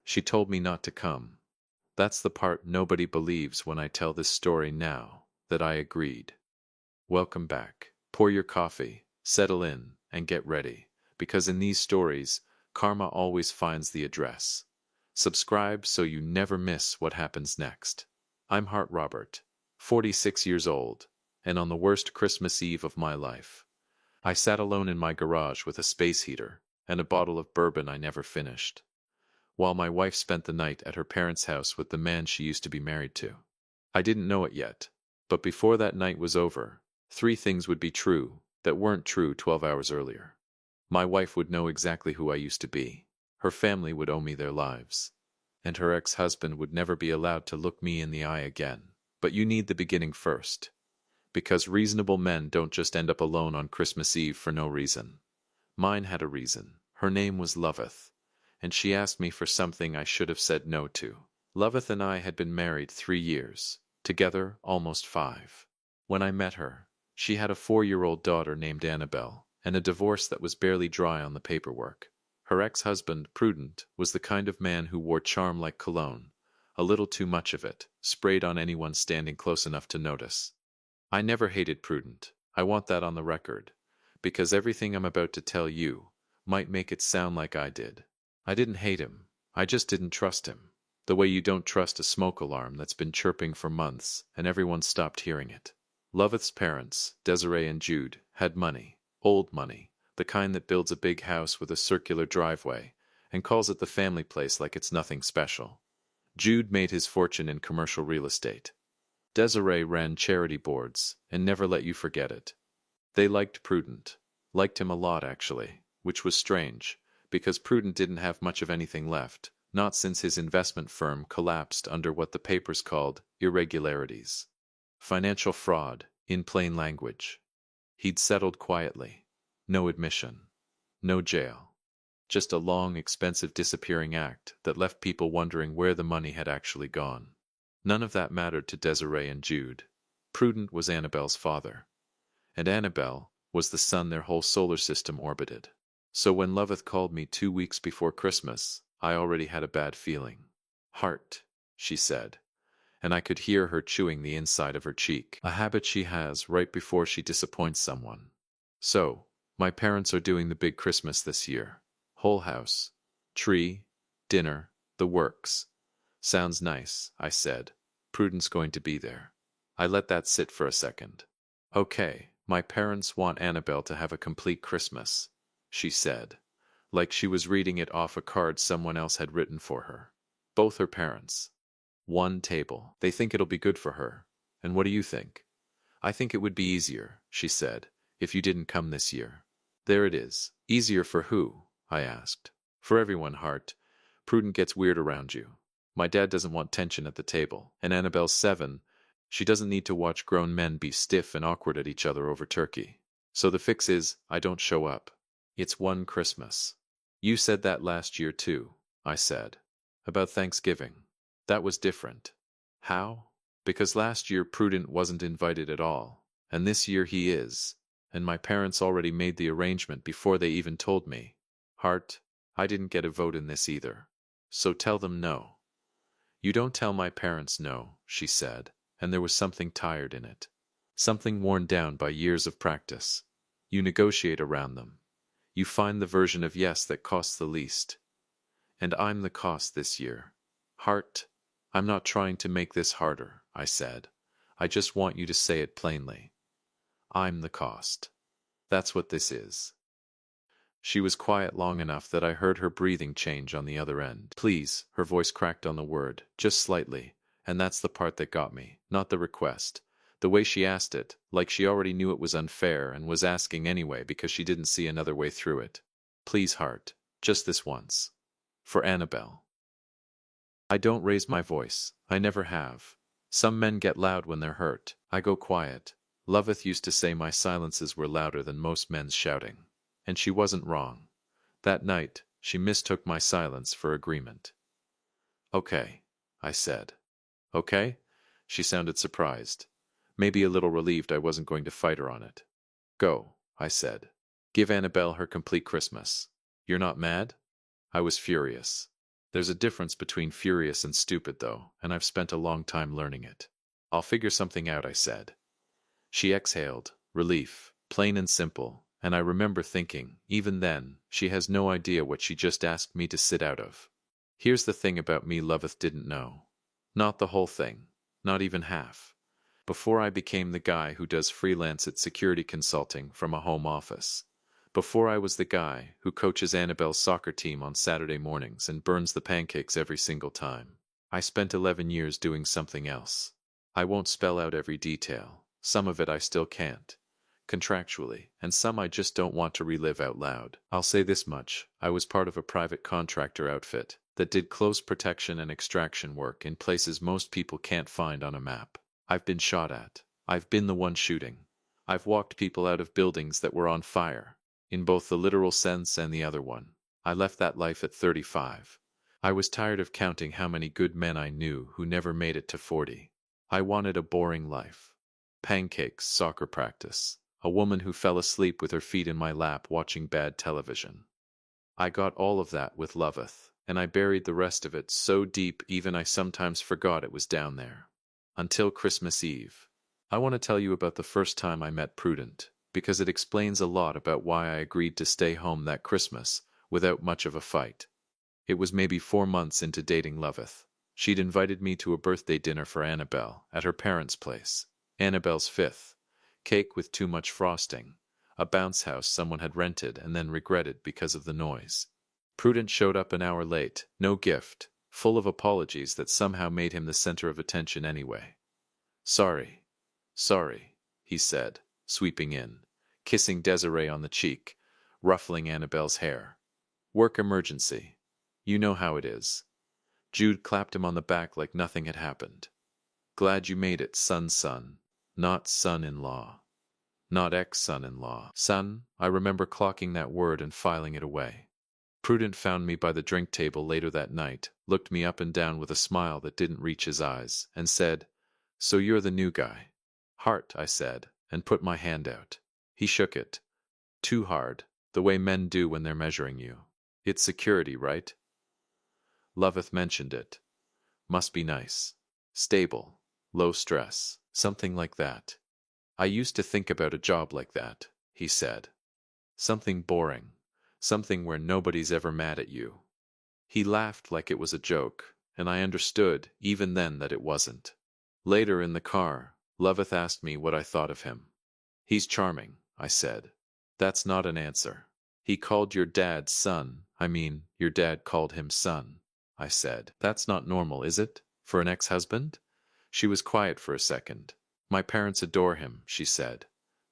She told me not to come. That's the part nobody believes when I tell this story now, that I agreed. Welcome back. Pour your coffee, settle in, and get ready, because in these stories, karma always finds the address. Subscribe so you never miss what happens next. I'm Hart Robert, 46 years old, and on the worst Christmas Eve of my life, I sat alone in my garage with a space heater and a bottle of bourbon I never finished, while my wife spent the night at her parents' house with the man she used to be married to. I didn't know it yet, but before that night was over, three things would be true that weren't true 12 hours earlier. My wife would know exactly who I used to be. Her family would owe me their lives. And her ex-husband would never be allowed to look me in the eye again. But you need the beginning first. Because reasonable men don't just end up alone on Christmas Eve for no reason. Mine had a reason. Her name was Loveth, and she asked me for something I should have said no to. Loveth and I had been married 3 years, together almost 5. When I met her, she had a 4-year-old daughter named Annabelle, and a divorce that was barely dry on the paperwork. Her ex-husband, Prudent, was the kind of man who wore charm like cologne, a little too much of it, sprayed on anyone standing close enough to notice. I never hated Prudent. I want that on the record, because everything I'm about to tell you might make it sound like I did. I didn't hate him. I just didn't trust him. The way you don't trust a smoke alarm that's been chirping for months and everyone stopped hearing it. Loveth's parents, Desiree and Jude, had money, old money, the kind that builds a big house with a circular driveway and calls it the family place like it's nothing special. Jude made his fortune in commercial real estate. Desiree ran charity boards and never let you forget it. They liked Prudent. Liked him a lot, actually, which was strange, because Prudent didn't have much of anything left, not since his investment firm collapsed under what the papers called irregularities. Financial fraud, in plain language. He'd settled quietly. No admission. No jail. Just a long, expensive disappearing act that left people wondering where the money had actually gone. None of that mattered to Desiree and Jude. Prudent was Annabelle's father, and Annabelle was the sun their whole solar system orbited. So when Loveth called me 2 weeks before Christmas, I already had a bad feeling. Heart, she said, and I could hear her chewing the inside of her cheek, a habit she has right before she disappoints someone. So, my parents are doing the big Christmas this year. Whole house, tree, dinner, the works. Sounds nice, I said. Prudence going to be there. I let that sit for a second. Okay, my parents want Annabelle to have a complete Christmas, she said, like she was reading it off a card someone else had written for her. Both her parents. One table. They think it'll be good for her. And what do you think? I think it would be easier, she said, if you didn't come this year. There it is. Easier for who? I asked. For everyone, Hart. Prudent gets weird around you. My dad doesn't want tension at the table, and Annabelle's 7. She doesn't need to watch grown men be stiff and awkward at each other over turkey. So the fix is, I don't show up. It's one Christmas. You said that last year too, I said. About Thanksgiving. That was different. How? Because last year Prudent wasn't invited at all, and this year he is, and my parents already made the arrangement before they even told me. Hart, I didn't get a vote in this either. So tell them no. You don't tell my parents no, she said, and there was something tired in it. Something worn down by years of practice. You negotiate around them. You find the version of yes that costs the least. And I'm the cost this year. Hart, I'm not trying to make this harder, I said. I just want you to say it plainly. I'm the cost. That's what this is. She was quiet long enough that I heard her breathing change on the other end. Please, her voice cracked on the word, just slightly, and that's the part that got me, not the request. The way she asked it, like she already knew it was unfair and was asking anyway because she didn't see another way through it. Please, Hart, just this once. For Annabelle. I don't raise my voice. I never have. Some men get loud when they're hurt. I go quiet. Loveth used to say my silences were louder than most men's shouting. And she wasn't wrong. That night, she mistook my silence for agreement. Okay, I said. Okay? She sounded surprised. Maybe a little relieved I wasn't going to fight her on it. Go, I said. Give Annabelle her complete Christmas. You're not mad? I was furious. There's a difference between furious and stupid, though, and I've spent a long time learning it. I'll figure something out, I said. She exhaled, relief, plain and simple, and I remember thinking, even then, she has no idea what she just asked me to sit out of. Here's the thing about me Loveth didn't know. Not the whole thing, not even half. Before I became the guy who does freelance at security consulting from a home office. Before I was the guy who coaches Annabelle's soccer team on Saturday mornings and burns the pancakes every single time. I spent 11 years doing something else. I won't spell out every detail. Some of it I still can't, contractually, and some I just don't want to relive out loud. I'll say this much, I was part of a private contractor outfit that did close protection and extraction work in places most people can't find on a map. I've been shot at. I've been the one shooting. I've walked people out of buildings that were on fire, in both the literal sense and the other one. I left that life at 35. I was tired of counting how many good men I knew who never made it to 40. I wanted a boring life. Pancakes, soccer practice, a woman who fell asleep with her feet in my lap watching bad television. I got all of that with Loveth, and I buried the rest of it so deep even I sometimes forgot it was down there. Until Christmas Eve. I want to tell you about the first time I met Prudent, because it explains a lot about why I agreed to stay home that Christmas without much of a fight. It was maybe 4 months into dating Loveth. She'd invited me to a birthday dinner for Annabelle at her parents' place. Annabelle's 5th. Cake with too much frosting. A bounce house someone had rented and then regretted because of the noise. Prudent showed up an hour late, no gift, full of apologies that somehow made him the center of attention anyway. Sorry, he said, sweeping in, kissing Desiree on the cheek, ruffling Annabelle's hair. Work emergency. You know how it is. Jude clapped him on the back like nothing had happened. Glad you made it, son. Not son-in-law. Not ex-son-in-law. Son, I remember clocking that word and filing it away. Prudent found me by the drink table later that night, looked me up and down with a smile that didn't reach his eyes, and said, So you're the new guy. Heart, I said, and put my hand out. He shook it. Too hard, the way men do when they're measuring you. It's security, right? Loveth mentioned it. Must be nice. Stable. Low stress. Something like that. I used to think about a job like that, he said. Something boring. Something where nobody's ever mad at you. He laughed like it was a joke, and I understood, even then, that it wasn't. Later in the car, Loveth asked me what I thought of him. He's charming, I said. That's not an answer. He called your dad son. Your dad called him son, I said. That's not normal, is it? For an ex-husband? She was quiet for a second. My parents adore him, she said.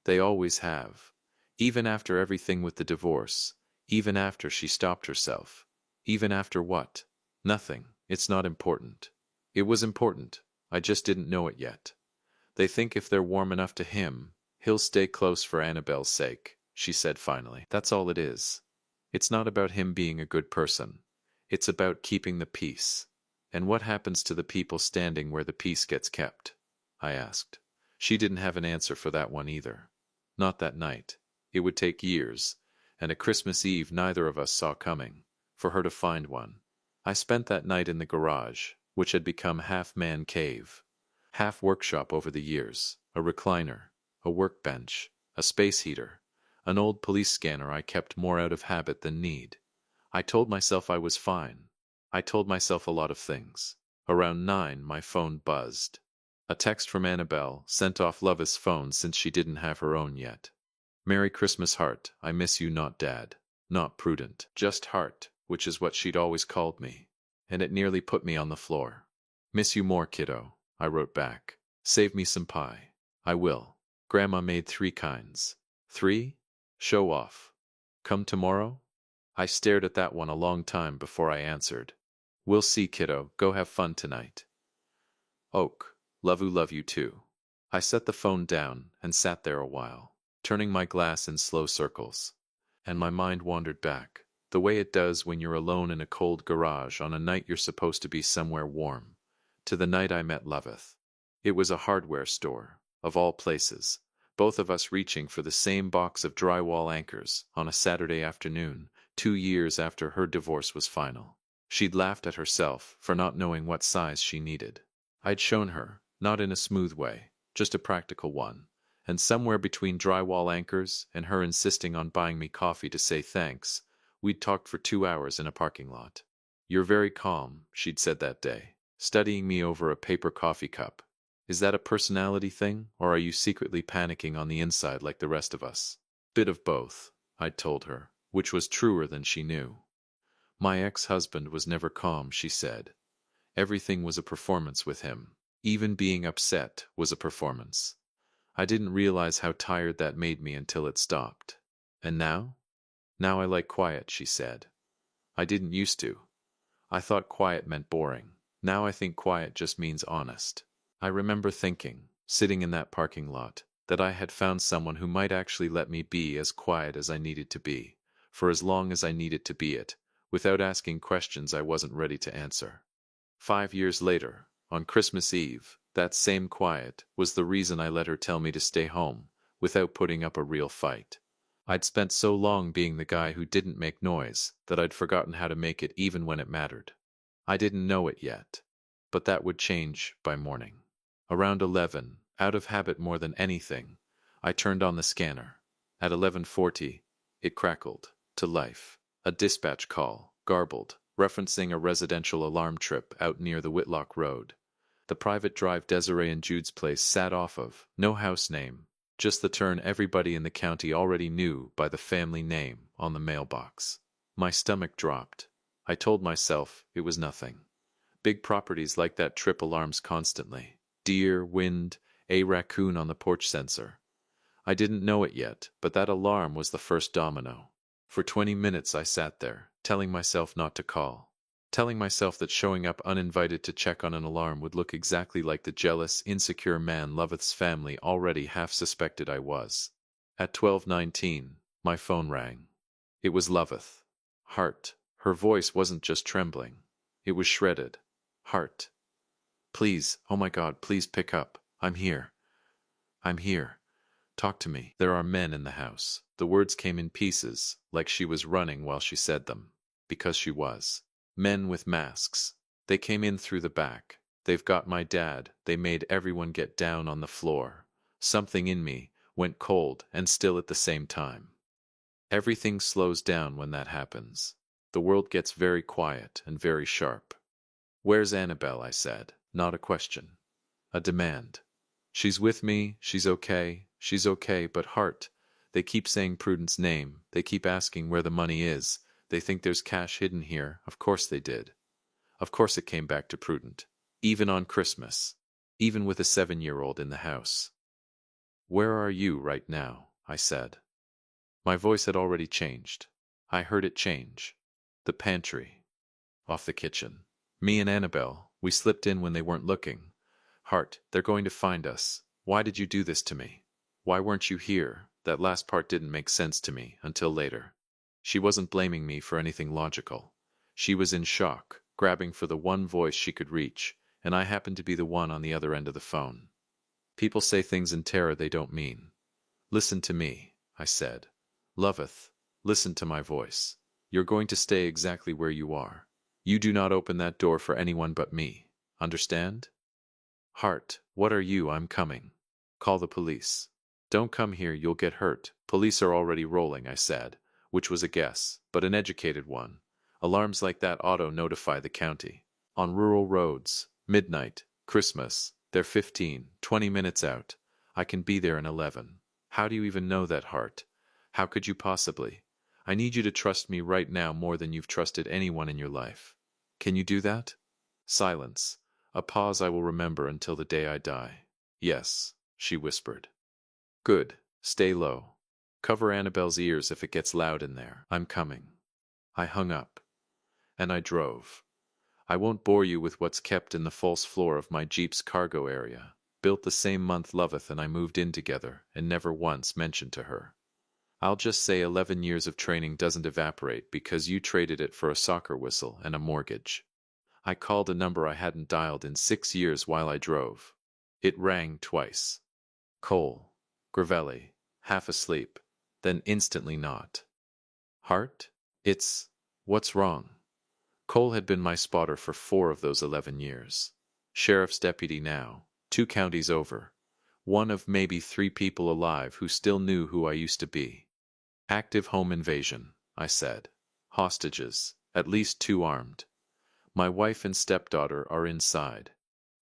They always have. Even after everything with the divorce. Even after she stopped herself. Even after what? Nothing. It's not important. It was important. I just didn't know it yet. They think if they're warm enough to him, he'll stay close for Annabelle's sake, she said finally. That's all it is. It's not about him being a good person. It's about keeping the peace. And what happens to the people standing where the peace gets kept? I asked. She didn't have an answer for that one either. Not that night. It would take years, and a Christmas Eve neither of us saw coming, for her to find one. I spent that night in the garage, which had become half man cave, half workshop over the years, a recliner, a workbench, a space heater, an old police scanner I kept more out of habit than need. I told myself I was fine. I told myself a lot of things. Around 9, my phone buzzed. A text from Annabelle, sent off Loveth's phone since she didn't have her own yet. Merry Christmas, Heart. I miss you, not Dad. Not Prudent. Just Heart, which is what she'd always called me. And it nearly put me on the floor. Miss you more, kiddo, I wrote back. Save me some pie. I will. Grandma made 3 kinds. 3? Show off. Come tomorrow? I stared at that one a long time before I answered. We'll see, kiddo. Go have fun tonight. Oak. Love you too. I set the phone down and sat there a while, turning my glass in slow circles. And my mind wandered back, the way it does when you're alone in a cold garage on a night you're supposed to be somewhere warm, to the night I met Loveth. It was a hardware store, of all places, both of us reaching for the same box of drywall anchors on a Saturday afternoon, 2 years after her divorce was final. She'd laughed at herself for not knowing what size she needed. I'd shown her, not in a smooth way, just a practical one, and somewhere between drywall anchors and her insisting on buying me coffee to say thanks, we'd talked for 2 hours in a parking lot. "You're very calm," she'd said that day, studying me over a paper coffee cup. "Is that a personality thing, or are you secretly panicking on the inside like the rest of us?" "Bit of both," I'd told her, which was truer than she knew. "My ex-husband was never calm," she said. "Everything was a performance with him. Even being upset was a performance. I didn't realize how tired that made me until it stopped. And now? Now I like quiet," she said. "I didn't used to. I thought quiet meant boring. Now I think quiet just means honest." I remember thinking, sitting in that parking lot, that I had found someone who might actually let me be as quiet as I needed to be, for as long as I needed to be it, without asking questions I wasn't ready to answer. 5 years later, on Christmas Eve, that same quiet was the reason I let her tell me to stay home, without putting up a real fight. I'd spent so long being the guy who didn't make noise that I'd forgotten how to make it even when it mattered. I didn't know it yet, but that would change by morning. Around 11, out of habit more than anything, I turned on the scanner. At 11:40, it crackled to life. A dispatch call, garbled, referencing a residential alarm trip out near the Whitlock Road. The private drive Desiree and Jude's place sat off of, no house name, just the turn everybody in the county already knew by the family name on the mailbox. My stomach dropped. I told myself it was nothing. Big properties like that trip alarms constantly. Deer, wind, a raccoon on the porch sensor. I didn't know it yet, but that alarm was the first domino. For 20 minutes I sat there, telling myself not to call. Telling myself that showing up uninvited to check on an alarm would look exactly like the jealous, insecure man Loveth's family already half suspected I was. At 12:19, my phone rang. It was Loveth. Hart. Her voice wasn't just trembling. It was shredded. "Hart. Please, oh my God, please pick up. I'm here. I'm here. Talk to me. There are men in the house." The words came in pieces, like she was running while she said them. Because she was. Men with masks. They came in through the back. They've got my dad. They made everyone get down on the floor. Something in me went cold and still at the same time. Everything slows down when that happens. The world gets very quiet and very sharp. "Where's Annabelle?" I said. Not a question. A demand. "She's with me, she's okay, but Hart, they keep saying Prudent's name, they keep asking where the money is, they think there's cash hidden here, of course they did. Of course it came back to Prudent. Even on Christmas. Even with a 7-year-old in the house." "Where are you right now?" I said. My voice had already changed. I heard it change. The pantry. Off the kitchen. "Me and Annabelle, we slipped in when they weren't looking. Hart, they're going to find us. Why did you do this to me? Why weren't you here?" That last part didn't make sense to me until later. She wasn't blaming me for anything logical. She was in shock, grabbing for the one voice she could reach, and I happened to be the one on the other end of the phone. People say things in terror they don't mean. "Listen to me," I said. "Loveth, listen to my voice. You're going to stay exactly where you are. You do not open that door for anyone but me. Understand?" "Hart, what are you? I'm coming." "Call the police." "Don't come here, you'll get hurt. Police are already rolling," I said, which was a guess, but an educated one. Alarms like that auto-notify the county. On rural roads, midnight, Christmas, they're 15, 20 minutes out. I can be there in 11. How do you even know that, Hart? How could you possibly? I need you to trust me right now more than you've trusted anyone in your life. Can you do that? Silence. A pause I will remember until the day I die. "Yes," she whispered. "Good. Stay low. Cover Annabelle's ears if it gets loud in there. I'm coming." I hung up. And I drove. I won't bore you with what's kept in the false floor of my Jeep's cargo area. Built the same month Loveth and I moved in together, and never once mentioned to her. I'll just say 11 years of training doesn't evaporate because you traded it for a soccer whistle and a mortgage. I called a number I hadn't dialed in 6 years while I drove. It rang twice. Cole. Gravelli. Half asleep. Then instantly not. "Hart? What's wrong?" Cole had been my spotter for 4 of those 11 years. Sheriff's deputy now, 2 counties over. One of maybe 3 people alive who still knew who I used to be. Active home invasion, I said. Hostages, at least 2 armed. My wife and stepdaughter are inside.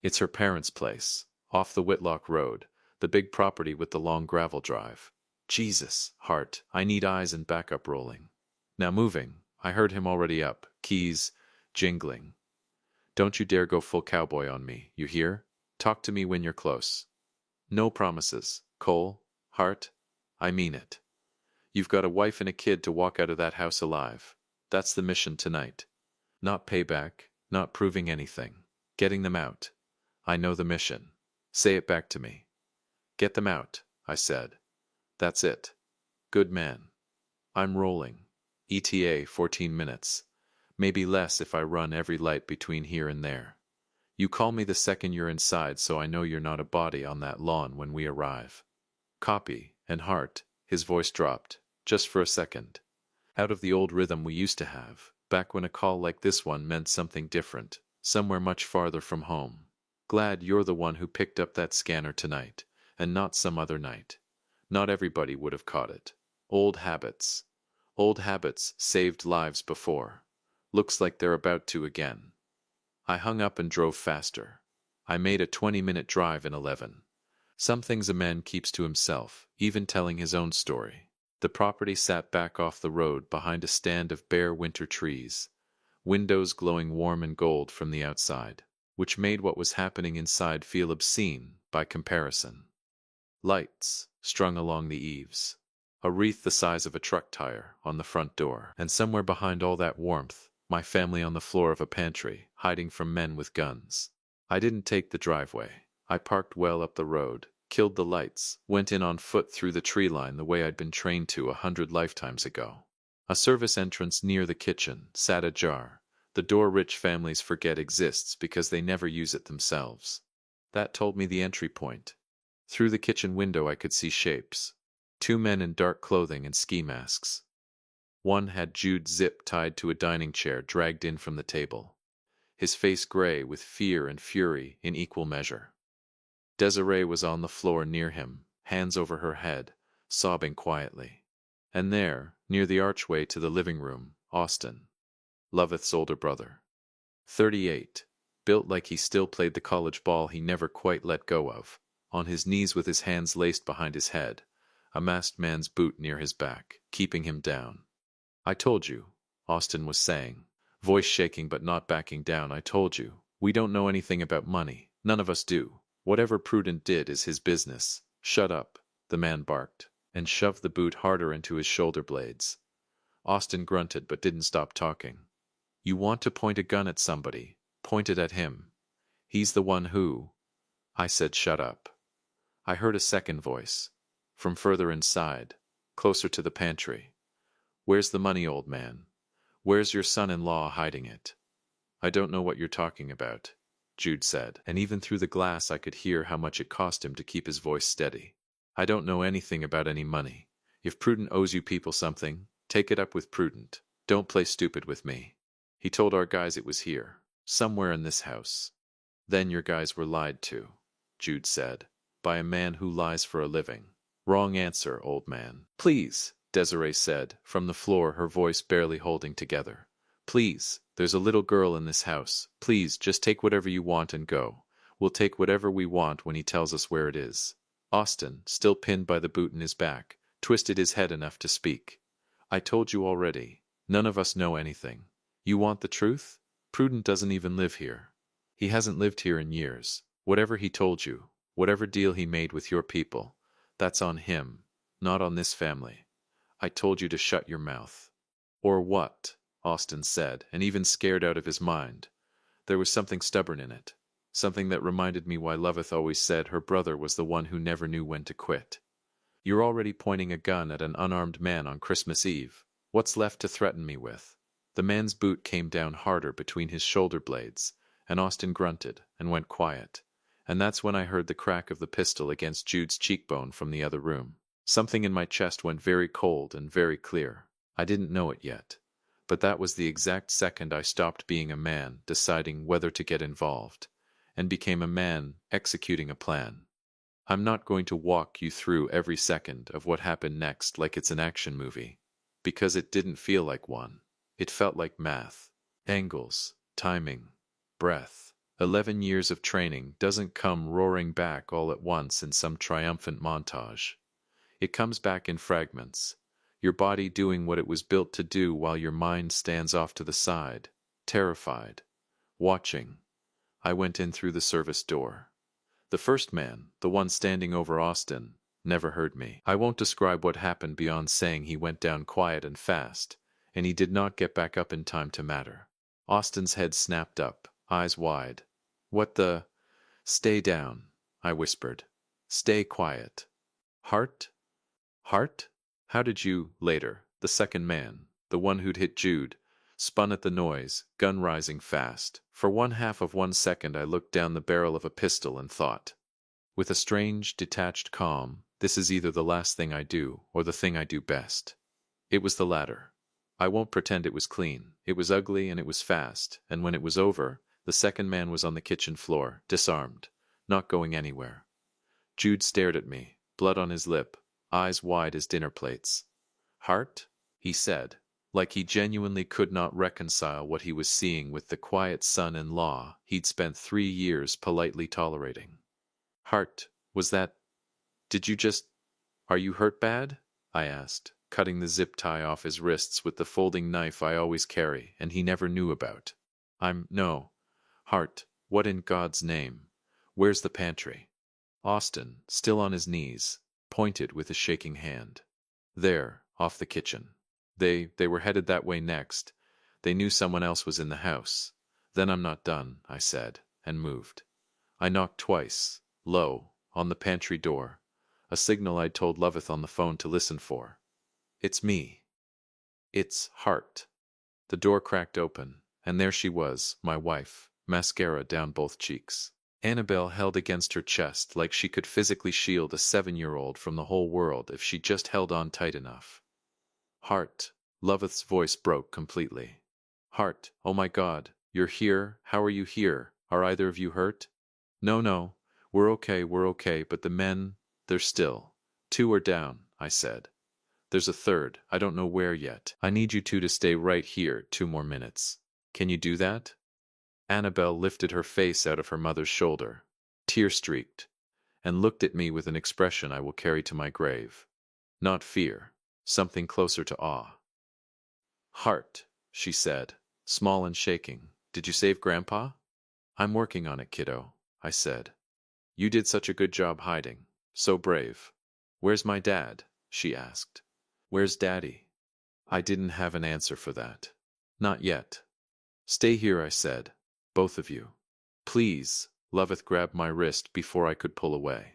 It's her parents' place, off the Whitlock Road, the big property with the long gravel drive. Jesus, Hart, I need eyes and backup rolling. Now moving, I heard him already up, keys jingling. Don't you dare go full cowboy on me, you hear? Talk to me when you're close. No promises, Cole, Hart, I mean it. You've got a wife and a kid to walk out of that house alive. That's the mission tonight. Not payback, not proving anything. Getting them out. I know the mission. Say it back to me. Get them out, I said. That's it. Good man. I'm rolling. ETA 14 minutes. Maybe less if I run every light between here and there. You call me the second you're inside so I know you're not a body on that lawn when we arrive. Copy, and Hart, his voice dropped, just for a second. Out of the old rhythm we used to have, back when a call like this one meant something different, somewhere much farther from home. Glad you're the one who picked up that scanner tonight, and not some other night. Not everybody would have caught it. Old habits. Old habits saved lives before. Looks like they're about to again. I hung up and drove faster. I made a 20-minute drive in 11. Some things a man keeps to himself, even telling his own story. The property sat back off the road behind a stand of bare winter trees, windows glowing warm and gold from the outside, which made what was happening inside feel obscene by comparison. Lights strung along the eaves, a wreath the size of a truck tire on the front door, and somewhere behind all that warmth, my family on the floor of a pantry, hiding from men with guns. I didn't take the driveway. I parked well up the road, killed the lights, went in on foot through the tree line the way I'd been trained to 100 lifetimes ago. A service entrance near the kitchen sat ajar, the door rich families forget exists because they never use it themselves. That told me the entry point. Through the kitchen window I could see shapes. 2 men in dark clothing and ski masks. One had Jude's zip tied to a dining chair dragged in from the table, his face gray with fear and fury in equal measure. Desiree was on the floor near him, hands over her head, sobbing quietly. And there, near the archway to the living room, Austin, Loveth's older brother. 38, built like he still played the college ball he never quite let go of, on his knees with his hands laced behind his head, a masked man's boot near his back, keeping him down. I told you, Austin was saying, voice shaking but not backing down. I told you, we don't know anything about money. None of us do. Whatever Prudent did is his business. Shut up, the man barked, and shoved the boot harder into his shoulder blades. Austin grunted but didn't stop talking. You want to point a gun at somebody, point it at him. He's the one who... I said shut up. I heard a second voice, from further inside, closer to the pantry. Where's the money, old man? Where's your son-in-law hiding it? I don't know what you're talking about, Jude said, and even through the glass I could hear how much it cost him to keep his voice steady. I don't know anything about any money. If Prudent owes you people something, take it up with Prudent. Don't play stupid with me. He told our guys it was here, somewhere in this house. Then your guys were lied to, Jude said, by a man who lies for a living. Wrong answer, old man. Please, Desiree said, from the floor, her voice barely holding together. Please, there's a little girl in this house. Please, just take whatever you want and go. We'll take whatever we want when he tells us where it is. Austin, still pinned by the boot in his back, twisted his head enough to speak. I told you already. None of us know anything. You want the truth? Prudent doesn't even live here. He hasn't lived here in years. Whatever he told you, whatever deal he made with your people, that's on him, not on this family. I told you to shut your mouth. Or what? Austin said, and even scared out of his mind. There was something stubborn in it, something that reminded me why Loveth always said her brother was the one who never knew when to quit. You're already pointing a gun at an unarmed man on Christmas Eve. What's left to threaten me with? The man's boot came down harder between his shoulder blades, and Austin grunted and went quiet. And that's when I heard the crack of the pistol against Jude's cheekbone from the other room. Something in my chest went very cold and very clear. I didn't know it yet, But that was the exact second I stopped being a man deciding whether to get involved, and became a man executing a plan. I'm not going to walk you through every second of what happened next like it's an action movie, because it didn't feel like one. It felt like math. Angles, timing, breath. 11 years of training doesn't come roaring back all at once in some triumphant montage. It comes back in fragments, your body doing what it was built to do while your mind stands off to the side, terrified, watching. I went in through the service door. The first man, the one standing over Austin, never heard me. I won't describe what happened beyond saying he went down quiet and fast, and he did not get back up in time to matter. Austin's head snapped up, eyes wide. What the? Stay down, I whispered. Stay quiet. Heart? Heart? How did you, later, the second man, the one who'd hit Jude, spun at the noise, gun rising fast. For 1/2 of 1 second I looked down the barrel of a pistol and thought, with a strange, detached calm, this is either the last thing I do or the thing I do best. It was the latter. I won't pretend it was clean. It was ugly and it was fast, and when it was over, the second man was on the kitchen floor, disarmed, not going anywhere. Jude stared at me, blood on his lip, eyes wide as dinner plates. Heart? He said, like he genuinely could not reconcile what he was seeing with the quiet son-in-law he'd spent 3 years politely tolerating. Heart, was that... Did you just... Are you hurt bad? I asked, cutting the zip tie off his wrists with the folding knife I always carry and he never knew about. No. Heart, what in God's name? Where's the pantry? Austin, still on his knees, pointed with a shaking hand. There, off the kitchen. They were headed that way next. They knew someone else was in the house. Then I'm not done, I said, and moved. I knocked twice, low, on the pantry door, a signal I'd told Loveth on the phone to listen for. It's me. It's Heart. The door cracked open, and there she was, my wife, mascara down both cheeks. Annabelle held against her chest like she could physically shield a 7-year-old from the whole world if she just held on tight enough. Heart. Loveth's voice broke completely. Heart, oh my God, you're here? How are you here? Are either of you hurt? No, we're okay, but the men, they're still. 2 are down, I said. There's a third, I don't know where yet. I need you two to stay right here 2 more minutes. Can you do that? Annabelle lifted her face out of her mother's shoulder, tear-streaked, and looked at me with an expression I will carry to my grave. Not fear, something closer to awe. Heart, she said, small and shaking. Did you save Grandpa? I'm working on it, kiddo, I said. You did such a good job hiding. So brave. Where's my dad? She asked. Where's Daddy? I didn't have an answer for that. Not yet. Stay here, I said. Both of you. Please. Loveth grabbed my wrist before I could pull away.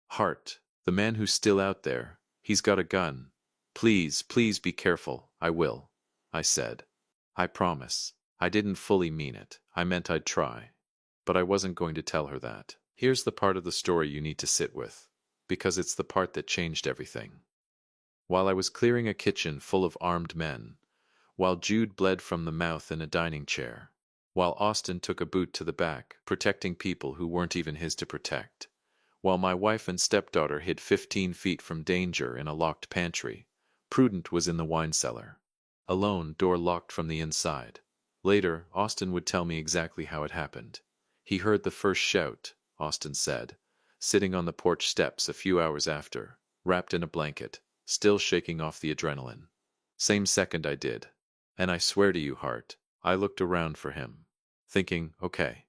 Heart, the man who's still out there, he's got a gun. Please be careful. I will, I said. I promise. I didn't fully mean it. I meant I'd try. But I wasn't going to tell her that. Here's the part of the story you need to sit with, because it's the part that changed everything. While I was clearing a kitchen full of armed men, while Jude bled from the mouth in a dining chair, while Austin took a boot to the back, protecting people who weren't even his to protect, while my wife and stepdaughter hid 15 feet from danger in a locked pantry, Prudent was in the wine cellar. Alone, door locked from the inside. Later, Austin would tell me exactly how it happened. He heard the first shout, Austin said, sitting on the porch steps a few hours after, wrapped in a blanket, still shaking off the adrenaline. Same second I did. And I swear to you, Heart, I looked around for him, thinking, okay,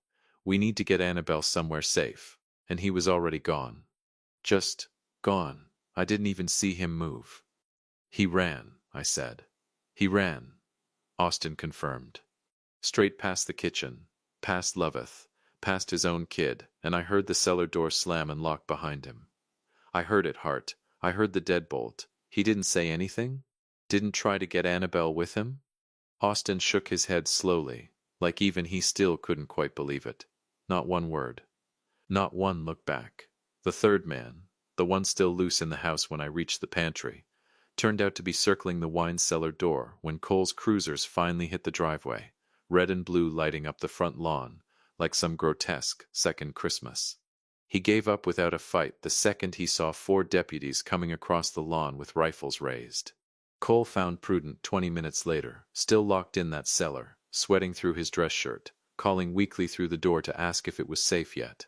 we need to get Annabelle somewhere safe, and he was already gone. Just gone. I didn't even see him move. He ran, I said. He ran, Austin confirmed. Straight past the kitchen, past Loveth, past his own kid, and I heard the cellar door slam and lock behind him. I heard it, Heart. I heard the deadbolt. He didn't say anything? Didn't try to get Annabelle with him? Austin shook his head slowly, like even he still couldn't quite believe it. Not one word. Not one look back. The third man, the one still loose in the house when I reached the pantry, turned out to be circling the wine cellar door when Cole's cruisers finally hit the driveway, red and blue lighting up the front lawn, like some grotesque second Christmas. He gave up without a fight the second he saw 4 deputies coming across the lawn with rifles raised. Cole found Prudent 20 minutes later, still locked in that cellar, sweating through his dress shirt, calling weakly through the door to ask if it was safe yet.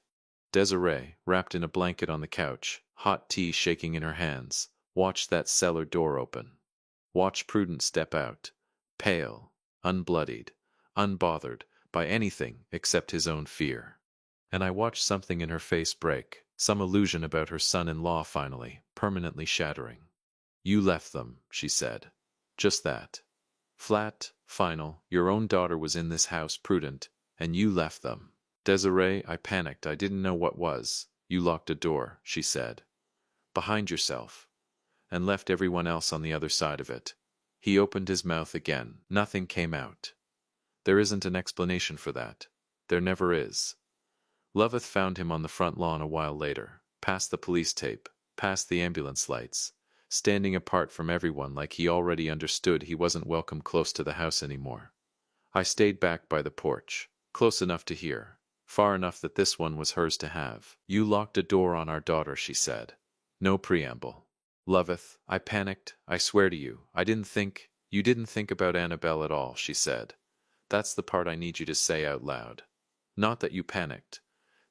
Desiree, wrapped in a blanket on the couch, hot tea shaking in her hands, watched that cellar door open. Watched Prudent step out, pale, unbloodied, unbothered by anything except his own fear. And I watched something in her face break, some illusion about her son-in-law finally, permanently shattering. "You left them," she said. "Just that. Flat, final, your own daughter was in this house, Prudent, and you left them." "Desiree," I panicked. I didn't know what was. "You locked a door," she said. "Behind yourself. And left everyone else on the other side of it." He opened his mouth again. Nothing came out. "There isn't an explanation for that. There never is." Loveth found him on the front lawn a while later, past the police tape, past the ambulance lights, standing apart from everyone like he already understood he wasn't welcome close to the house anymore. I stayed back by the porch, close enough to hear, far enough that this one was hers to have. "You locked a door on our daughter," she said. No preamble. "Loveth," I panicked, "I swear to you, I didn't think—" "You didn't think about Annabelle at all," she said. "That's the part I need you to say out loud. Not that you panicked.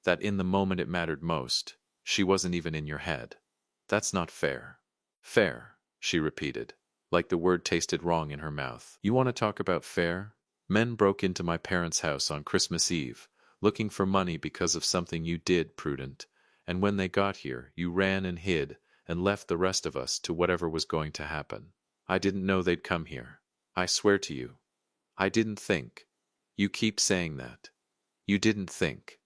That in the moment it mattered most, she wasn't even in your head. That's not fair." "Fair," she repeated, like the word tasted wrong in her mouth. "You want to talk about fair? Men broke into my parents' house on Christmas Eve, looking for money because of something you did, Prudent, and when they got here, you ran and hid and left the rest of us to whatever was going to happen. I didn't know they'd come here. I swear to you. I didn't think. You keep saying that. You didn't think.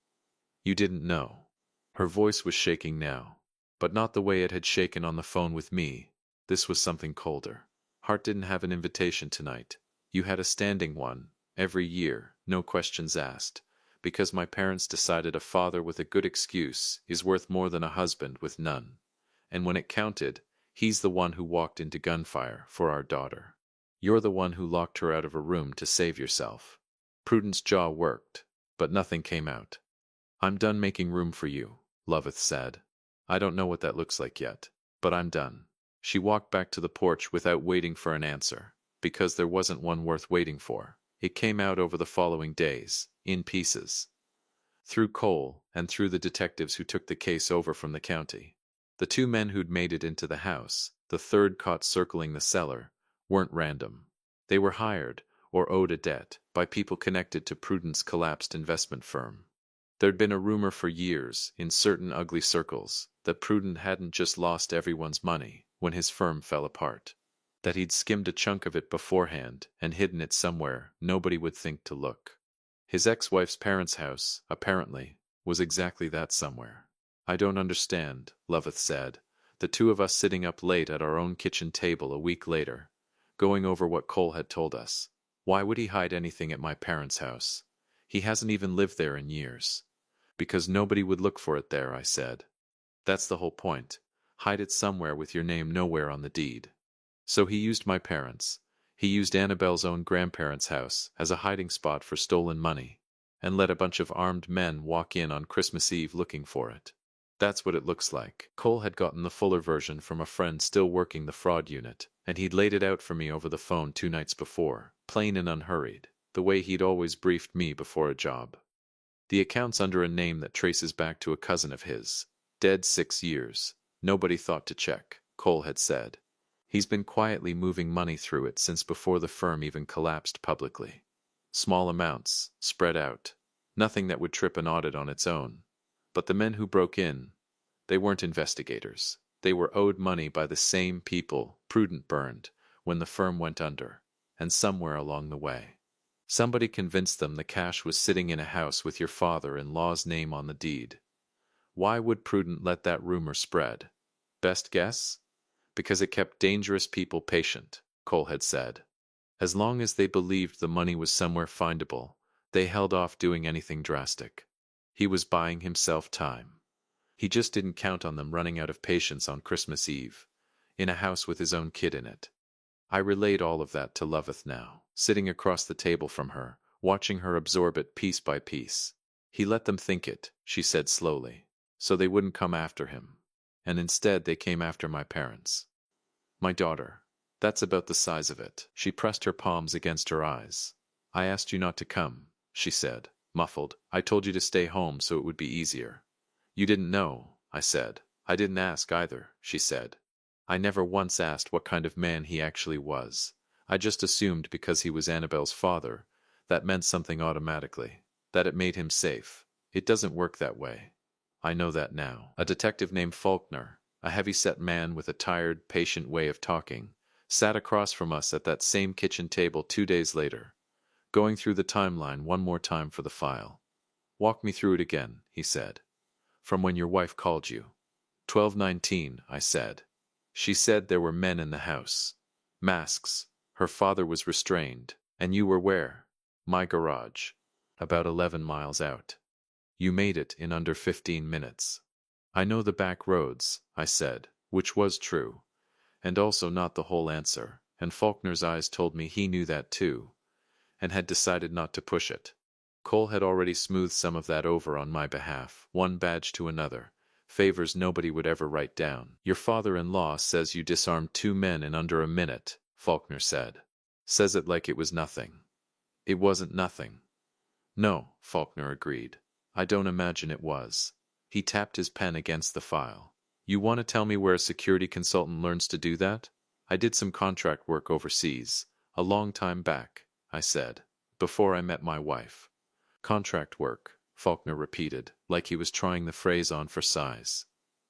You didn't know." Her voice was shaking now, but not the way it had shaken on the phone with me. This was something colder. "Hart didn't have an invitation tonight. You had a standing one, every year, no questions asked, because my parents decided a father with a good excuse is worth more than a husband with none. And when it counted, he's the one who walked into gunfire for our daughter. You're the one who locked her out of a room to save yourself." Prudent's jaw worked, but nothing came out. "I'm done making room for you," Loveth said. "I don't know what that looks like yet, but I'm done." She walked back to the porch without waiting for an answer, because there wasn't one worth waiting for. It came out over the following days, in pieces. Through Cole, and through the detectives who took the case over from the county. The 2 men who'd made it into the house, the third caught circling the cellar, weren't random. They were hired, or owed a debt, by people connected to Prudent's collapsed investment firm. There'd been a rumor for years, in certain ugly circles, that Prudent hadn't just lost everyone's money when his firm fell apart. That he'd skimmed a chunk of it beforehand and hidden it somewhere nobody would think to look. His ex-wife's parents' house, apparently, was exactly that somewhere. "I don't understand," Loveth said, the 2 of us sitting up late at our own kitchen table a week later, going over what Cole had told us. "Why would he hide anything at my parents' house? He hasn't even lived there in years." "Because nobody would look for it there," I said. "That's the whole point. Hide it somewhere with your name nowhere on the deed." So he used my parents. He used Annabelle's own grandparents' house as a hiding spot for stolen money, and let a bunch of armed men walk in on Christmas Eve looking for it. That's what it looks like. Cole had gotten the fuller version from a friend still working the fraud unit, and he'd laid it out for me over the phone 2 nights before, plain and unhurried, the way he'd always briefed me before a job. The account's under a name that traces back to a cousin of his, dead 6 years. Nobody thought to check, Cole had said. He's been quietly moving money through it since before the firm even collapsed publicly. Small amounts, spread out. Nothing that would trip an audit on its own. But the men who broke in, they weren't investigators. They were owed money by the same people Prudent burned when the firm went under, and somewhere along the way, somebody convinced them the cash was sitting in a house with your father-in-law's name on the deed. Why would Prudent let that rumor spread? Best guess? Because it kept dangerous people patient, Cole had said. As long as they believed the money was somewhere findable, they held off doing anything drastic. He was buying himself time. He just didn't count on them running out of patience on Christmas Eve. in a house with his own kid in it. I relayed all of that to Loveth now, sitting across the table from her, watching her absorb it piece by piece. He let them think it, she said slowly, so they wouldn't come after him. And instead they came after my parents. My daughter. That's about the size of it. She pressed her palms against her eyes. I asked you not to come, she said, muffled. I told you to stay home so it would be easier. You didn't know, I said. I didn't ask either, she said. I never once asked what kind of man he actually was. I just assumed because he was Annabelle's father, that meant something automatically, that it made him safe. It doesn't work that way. I know that now. A detective named Faulkner, a heavy-set man with a tired, patient way of talking, sat across from us at that same kitchen table 2 days later, going through the timeline one more time for the file. Walk me through it again, he said. From when your wife called you. 12:19, I said. She said there were men in the house. Masks. Her father was restrained. And you were where? My garage. About 11 miles out. You made it in under 15 minutes. I know the back roads, I said, which was true. And also not the whole answer, and Faulkner's eyes told me he knew that too, and had decided not to push it. Cole had already smoothed some of that over on my behalf, one badge to another, favors nobody would ever write down. Your father-in-law says you disarmed 2 men in under a minute, Faulkner said. Says it like it was nothing. It wasn't nothing. No, Faulkner agreed. I don't imagine it was. He tapped his pen against the file. You want to tell me where a security consultant learns to do that? I did some contract work overseas, a long time back, I said, before I met my wife. Contract work, Faulkner repeated, like he was trying the phrase on for size.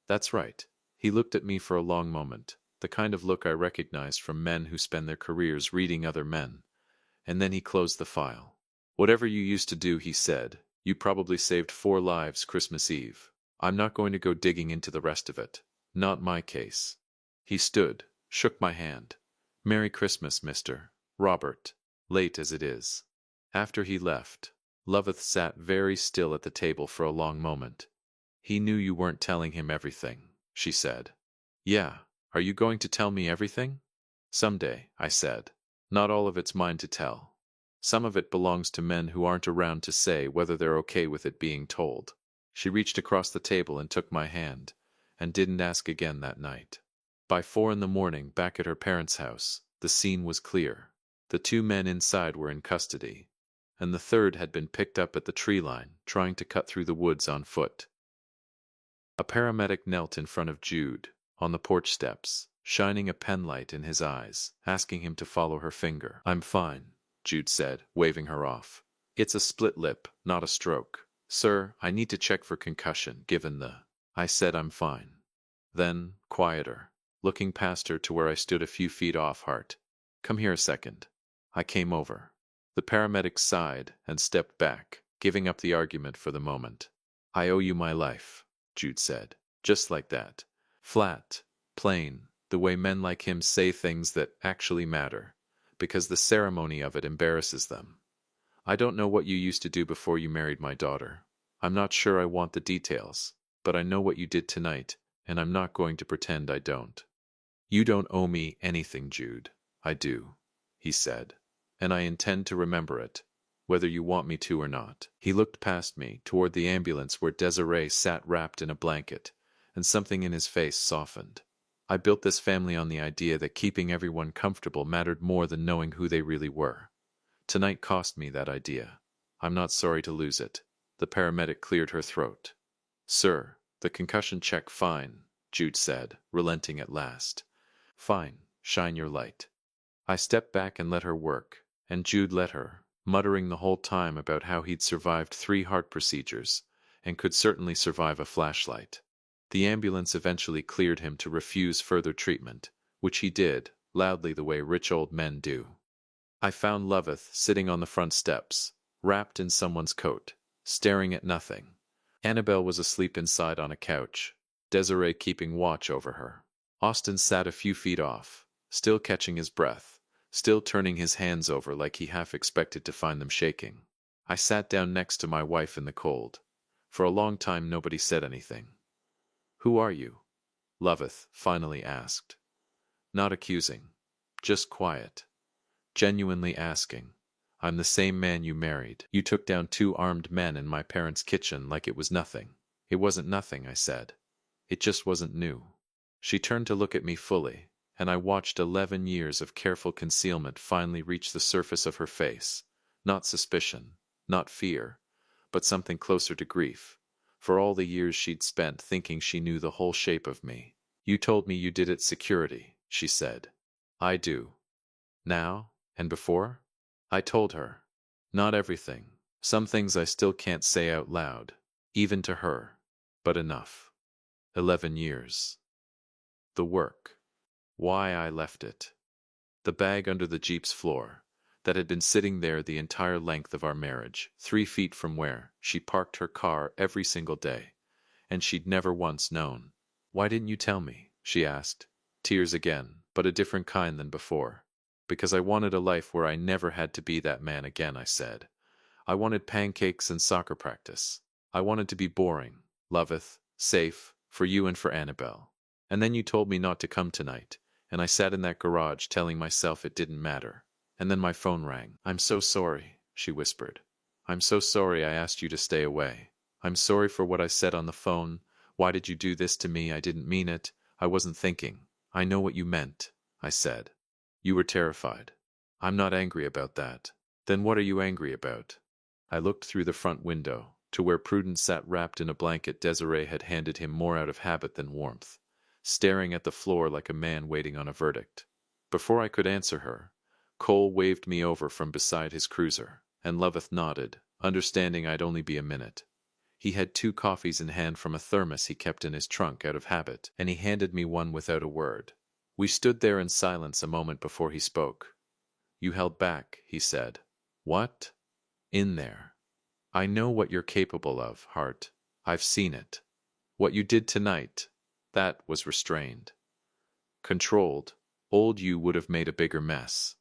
That's right. He looked at me for a long moment, the kind of look I recognized from men who spend their careers reading other men. And then he closed the file. Whatever you used to do, he said, you probably saved 4 lives Christmas Eve. I'm not going to go digging into the rest of it. Not my case. He stood, shook my hand. Merry Christmas, Mr. Robert. Late as it is. After he left, Loveth sat very still at the table for a long moment. He knew you weren't telling him everything, she said. Yeah, are you going to tell me everything? Someday, I said. Not all of it's mine to tell. Some of it belongs to men who aren't around to say whether they're okay with it being told. She reached across the table and took my hand, and didn't ask again that night. By 4 in the morning, back at her parents' house, the scene was clear. The 2 men inside were in custody, and the third had been picked up at the tree line, trying to cut through the woods on foot. A paramedic knelt in front of Jude, on the porch steps, shining a penlight in his eyes, asking him to follow her finger. I'm fine, Jude said, waving her off. It's a split lip, not a stroke. Sir, I need to check for concussion, given the... I said I'm fine. Then, quieter, looking past her to where I stood a few feet off Hart. Come here a second. I came over. The paramedic sighed and stepped back, giving up the argument for the moment. I owe you my life, Jude said. Just like that. Flat, plain, the way men like him say things that actually matter, because the ceremony of it embarrasses them. I don't know what you used to do before you married my daughter. I'm not sure I want the details, but I know what you did tonight, and I'm not going to pretend I don't. You don't owe me anything, Jude. I do, he said, and I intend to remember it, whether you want me to or not. He looked past me, toward the ambulance where Desiree sat wrapped in a blanket, and something in his face softened. I built this family on the idea that keeping everyone comfortable mattered more than knowing who they really were. Tonight cost me that idea. I'm not sorry to lose it. The paramedic cleared her throat. Sir, the concussion check fine, Jude said, relenting at last. Fine, shine your light. I stepped back and let her work, and Jude let her, muttering the whole time about how he'd survived 3 heart procedures, and could certainly survive a flashlight. The ambulance eventually cleared him to refuse further treatment, which he did, loudly the way rich old men do. I found Loveth sitting on the front steps, wrapped in someone's coat, staring at nothing. Annabelle was asleep inside on a couch, Desiree keeping watch over her. Austin sat a few feet off, still catching his breath, still turning his hands over like he half expected to find them shaking. I sat down next to my wife in the cold. For a long time nobody said anything. Who are you? Loveth finally asked. Not accusing. Just quiet. Genuinely asking. I'm the same man you married. You took down 2 armed men in my parents' kitchen like it was nothing. It wasn't nothing, I said. It just wasn't new. She turned to look at me fully, and I watched 11 years of careful concealment finally reach the surface of her face. Not suspicion, not fear, but something closer to grief, for all the years she'd spent thinking she knew the whole shape of me. You told me you did it security, she said. I do. Now, and before? I told her. Not everything. Some things I still can't say out loud, even to her. But enough. 11 years. The work. Why I left it. The bag under the Jeep's floor, that had been sitting there the entire length of our marriage, 3 feet from where she parked her car every single day, and she'd never once known. Why didn't you tell me? She asked. Tears again, but a different kind than before. Because I wanted a life where I never had to be that man again, I said. I wanted pancakes and soccer practice. I wanted to be boring, loveth, safe, for you and for Annabelle. And then you told me not to come tonight, and I sat in that garage telling myself it didn't matter. And then my phone rang. I'm so sorry, she whispered. I'm so sorry I asked you to stay away. I'm sorry for what I said on the phone. Why did you do this to me? I didn't mean it. I wasn't thinking. I know what you meant, I said. You were terrified. I'm not angry about that. Then what are you angry about? I looked through the front window, to where Prudence sat wrapped in a blanket Desiree had handed him more out of habit than warmth, staring at the floor like a man waiting on a verdict. Before I could answer her, Cole waved me over from beside his cruiser, and Loveth nodded, understanding I'd only be a minute. He had 2 coffees in hand from a thermos he kept in his trunk out of habit, and he handed me one without a word. We stood there in silence a moment before he spoke. You held back, he said. What? In there. I know what you're capable of, Hart. I've seen it. What you did tonight, that was restrained. Controlled, old you would have made a bigger mess.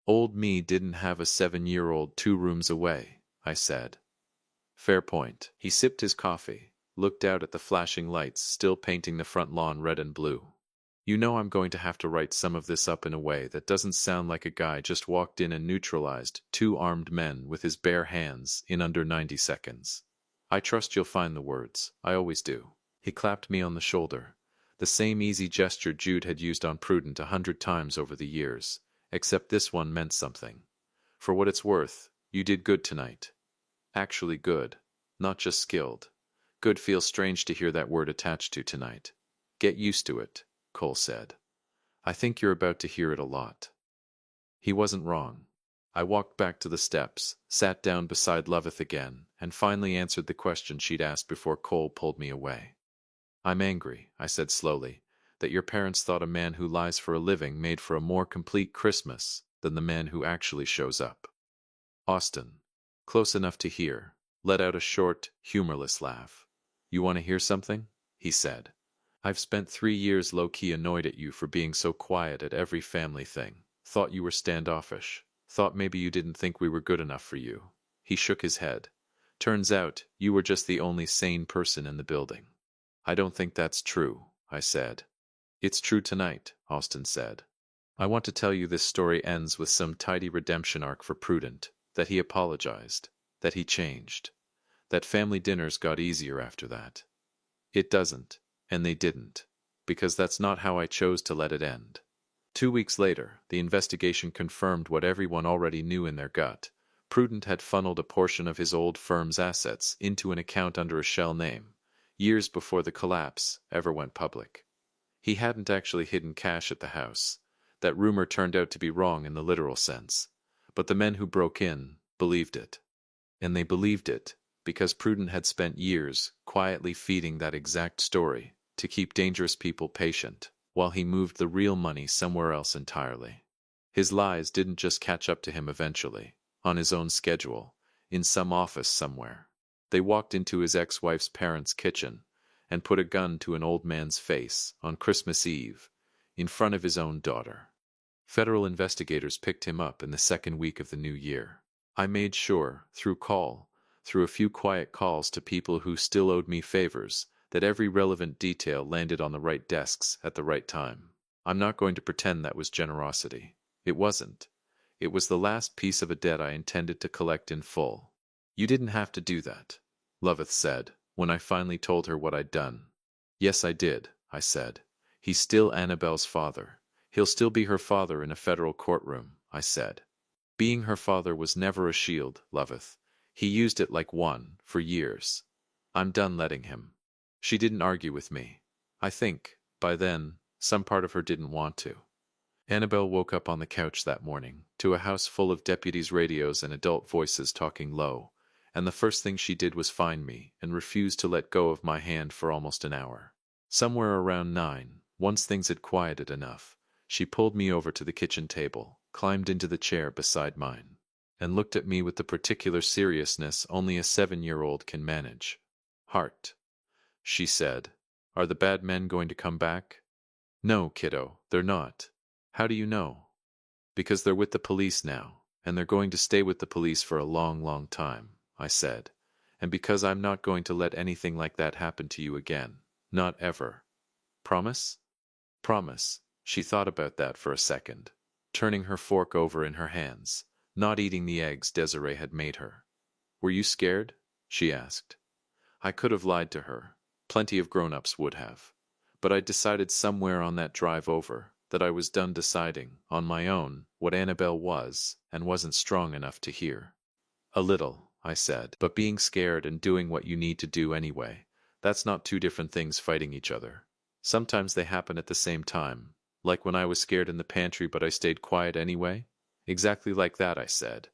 Old me didn't have a 7-year-old 2 rooms away, I said. Fair point. He sipped his coffee, looked out at the flashing lights still painting the front lawn red and blue. You know I'm going to have to write some of this up in a way that doesn't sound like a guy just walked in and neutralized 2 armed men with his bare hands in under 90 seconds. I trust you'll find the words. I always do. He clapped me on the shoulder, the same easy gesture Jude had used on Prudent 100 times over the years, except this one meant something. For what it's worth, you did good tonight. Actually good, not just skilled. Good feels strange to hear that word attached to tonight. Get used to it, Cole said. I think you're about to hear it a lot. He wasn't wrong. I walked back to the steps, sat down beside Loveth again, and finally answered the question she'd asked before Cole pulled me away. I'm angry, I said slowly, that your parents thought a man who lies for a living made for a more complete Christmas than the man who actually shows up. Austin, close enough to hear, let out a short, humorless laugh. You want to hear something? He said. I've spent 3 years low-key annoyed at you for being so quiet at every family thing. Thought you were standoffish. Thought maybe you didn't think we were good enough for you. He shook his head. Turns out, you were just the only sane person in the building. I don't think that's true, I said. It's true tonight, Austin said. I want to tell you this story ends with some tidy redemption arc for Prudent, that he apologized, that he changed, that family dinners got easier after that. It doesn't, and they didn't, because that's not how I chose to let it end. 2 weeks later, the investigation confirmed what everyone already knew in their gut. Prudent had funneled a portion of his old firm's assets into an account under a shell name, years before the collapse ever went public. He hadn't actually hidden cash at the house. That rumor turned out to be wrong in the literal sense. But the men who broke in believed it. And they believed it because Prudent had spent years quietly feeding that exact story to keep dangerous people patient while he moved the real money somewhere else entirely. His lies didn't just catch up to him eventually, on his own schedule, in some office somewhere. They walked into his ex-wife's parents' kitchen and put a gun to an old man's face on Christmas Eve, in front of his own daughter. Federal investigators picked him up in the second week of the new year. I made sure, through a few quiet calls to people who still owed me favors, that every relevant detail landed on the right desks at the right time. I'm not going to pretend that was generosity. It wasn't. It was the last piece of a debt I intended to collect in full. You didn't have to do that, Loveth said, when I finally told her what I'd done. Yes, I did, I said. He's still Annabelle's father. He'll still be her father in a federal courtroom, I said. Being her father was never a shield, Loveth. He used it like one, for years. I'm done letting him. She didn't argue with me. I think, by then, some part of her didn't want to. Annabelle woke up on the couch that morning, to a house full of deputies' radios and adult voices talking low, and the first thing she did was find me and refuse to let go of my hand for almost an hour. Somewhere around 9, once things had quieted enough, she pulled me over to the kitchen table, climbed into the chair beside mine, and looked at me with the particular seriousness only a 7-year-old can manage. Hart, she said, are the bad men going to come back? No, kiddo, they're not. How do you know? Because they're with the police now, and they're going to stay with the police for a long, long time, I said. And because I'm not going to let anything like that happen to you again. Not ever. Promise? Promise. She thought about that for a second, turning her fork over in her hands, not eating the eggs Desiree had made her. Were you scared? She asked. I could have lied to her. Plenty of grown-ups would have. But I decided somewhere on that drive over that I was done deciding, on my own, what Annabelle was and wasn't strong enough to hear. A little, I said, but being scared and doing what you need to do anyway, that's not two different things fighting each other. Sometimes they happen at the same time, like when I was scared in the pantry but I stayed quiet anyway. Exactly like that, I said.